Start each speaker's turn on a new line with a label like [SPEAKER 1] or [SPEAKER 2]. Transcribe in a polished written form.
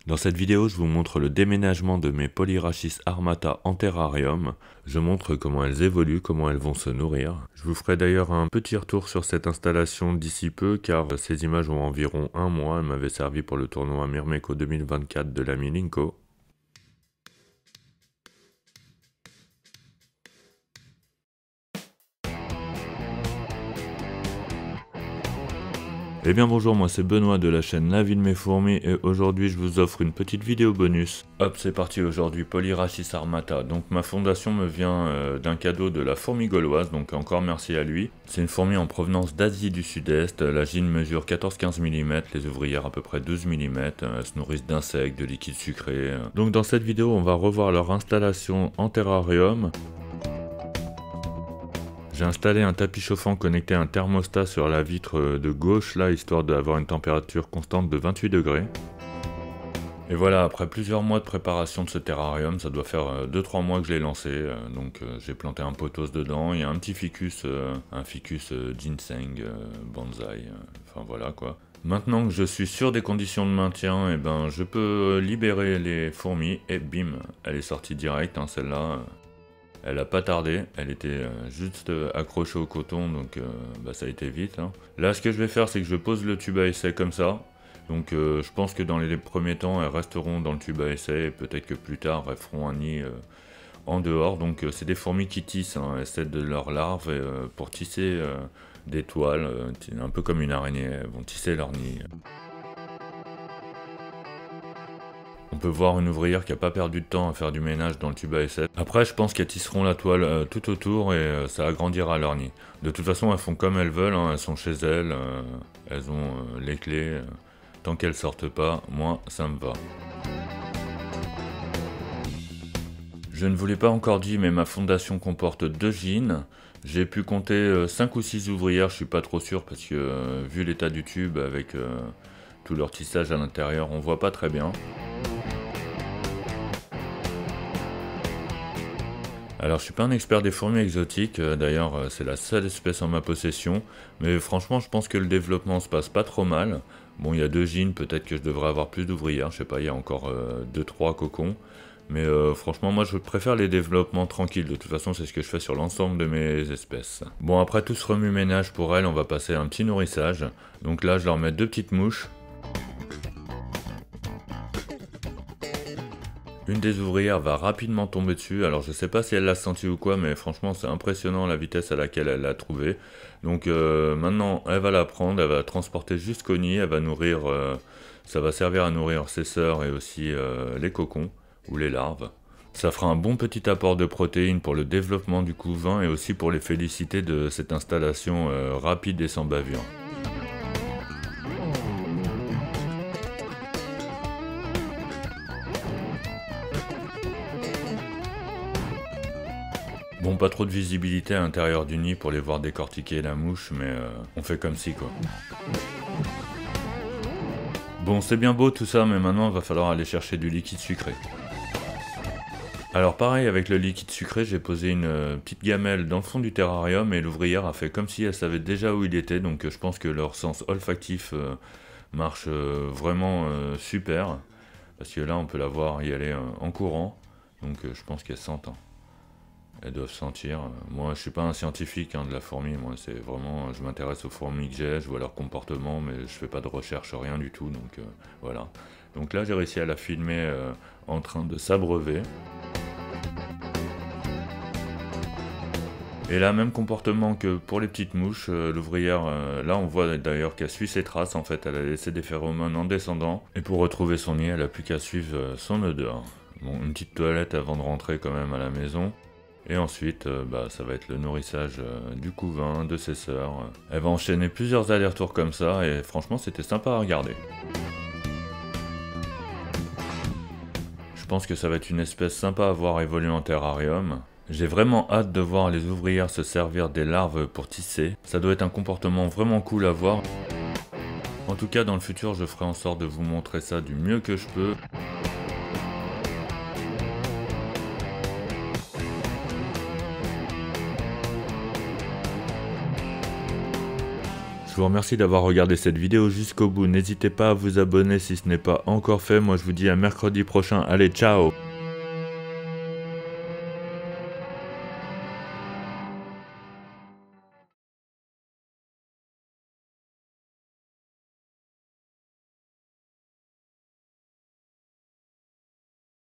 [SPEAKER 1] Dans cette vidéo, je vous montre le déménagement de mes Polyrhachis armata en terrarium. Je montre comment elles évoluent, comment elles vont se nourrir. Je vous ferai d'ailleurs un petit retour sur cette installation d'ici peu, car ces images ont environ un mois. Elles m'avaient servi pour le tournoi Myrmeco 2024 de l'ami Linko. Eh bien bonjour, moi c'est Benoît de la chaîne La Vie de mes fourmis et aujourd'hui je vous offre une petite vidéo bonus. Hop, c'est parti aujourd'hui, Polyrhachis armata. Donc ma fondation me vient d'un cadeau de la fourmi gauloise, donc encore merci à lui. C'est une fourmi en provenance d'Asie du Sud-Est, la gine mesure 14-15 mm, les ouvrières à peu près 12 mm, elles se nourrissent d'insectes, de liquides sucrés. Donc dans cette vidéo on va revoir leur installation en terrarium. J'ai installé un tapis chauffant connecté à un thermostat sur la vitre de gauche là, histoire d'avoir une température constante de 28 degrés. Et voilà, après plusieurs mois de préparation de ce terrarium, ça doit faire 2-3 mois que je l'ai lancé, donc j'ai planté un pothos dedans, il y a un petit ficus, ginseng, bonsaï, enfin voilà quoi. Maintenant que je suis sûr des conditions de maintien, et ben, je peux libérer les fourmis, et bim, elle est sortie direct, hein, celle-là. Elle a pas tardé, elle était juste accrochée au coton, donc ça a été vite. Hein. Là, ce que je vais faire, c'est que je pose le tube à essai comme ça. Donc je pense que dans les premiers temps, elles resteront dans le tube à essai, et peut-être que plus tard, elles feront un nid en dehors. Donc c'est des fourmis qui tissent, hein. Elles cèdent de leurs larves pour tisser des toiles, un peu comme une araignée, elles vont tisser leur nid. On peut voir une ouvrière qui n'a pas perdu de temps à faire du ménage dans le tube à essai. Après, je pense qu'elles tisseront la toile tout autour et ça agrandira leur nid. De toute façon, elles font comme elles veulent, hein, elles sont chez elles, elles ont les clés. Tant qu'elles sortent pas, moi, ça me va. Je ne vous l'ai pas encore dit, mais ma fondation comporte 2 gines. J'ai pu compter 5 ou 6 ouvrières, je suis pas trop sûr parce que vu l'état du tube avec tout leur tissage à l'intérieur, on voit pas très bien. Alors je suis pas un expert des fourmis exotiques, d'ailleurs c'est la seule espèce en ma possession, mais franchement je pense que le développement se passe pas trop mal. Bon, il y a 2 gines, peut-être que je devrais avoir plus d'ouvrières, je sais pas, il y a encore 2-3 cocons, mais franchement moi je préfère les développements tranquilles, de toute façon c'est ce que je fais sur l'ensemble de mes espèces. Bon, après tout ce remue-ménage pour elles, on va passer à un petit nourrissage, donc là je leur mets 2 petites mouches. Une des ouvrières va rapidement tomber dessus, alors je sais pas si elle l'a senti ou quoi, mais franchement c'est impressionnant la vitesse à laquelle elle l'a trouvé. Donc maintenant elle va la prendre, elle va la transporter jusqu'au nid, elle va nourrir, ça va servir à nourrir ses sœurs et aussi les cocons ou les larves. Ça fera un bon petit apport de protéines pour le développement du couvain et aussi pour les féliciter de cette installation rapide et sans bavure. Bon, pas trop de visibilité à l'intérieur du nid pour les voir décortiquer la mouche, mais on fait comme si quoi. Bon, c'est bien beau tout ça, mais maintenant il va falloir aller chercher du liquide sucré. Alors pareil, avec le liquide sucré, j'ai posé une petite gamelle dans le fond du terrarium et l'ouvrière a fait comme si elle savait déjà où il était, donc je pense que leur sens olfactif marche vraiment super, parce que là on peut la voir y aller en courant, donc je pense qu'elle s'entend. Elles doivent sentir. Moi, je suis pas un scientifique de la fourmi. Moi, c'est vraiment, je m'intéresse aux fourmis que j'ai, je vois leur comportement, mais je fais pas de recherche, rien du tout. Donc voilà. Donc là, j'ai réussi à la filmer en train de s'abreuver. Et là, même comportement que pour les petites mouches, l'ouvrière, là on voit d'ailleurs qu'elle suit ses traces, en fait, elle a laissé des phéromones en descendant, et pour retrouver son nid, elle a plus qu'à suivre son odeur. Bon, une petite toilette avant de rentrer quand même à la maison. Et ensuite, ça va être le nourrissage du couvain, de ses sœurs. Elle va enchaîner plusieurs allers-retours comme ça, et franchement, c'était sympa à regarder. Je pense que ça va être une espèce sympa à voir évoluer en terrarium. J'ai vraiment hâte de voir les ouvrières se servir des larves pour tisser. Ça doit être un comportement vraiment cool à voir. En tout cas, dans le futur, je ferai en sorte de vous montrer ça du mieux que je peux. Je Je vous remercie d'avoir regardé cette vidéo jusqu'au bout, n'hésitez pas à vous abonner si ce n'est pas encore fait, moi je vous dis à mercredi prochain, allez ciao!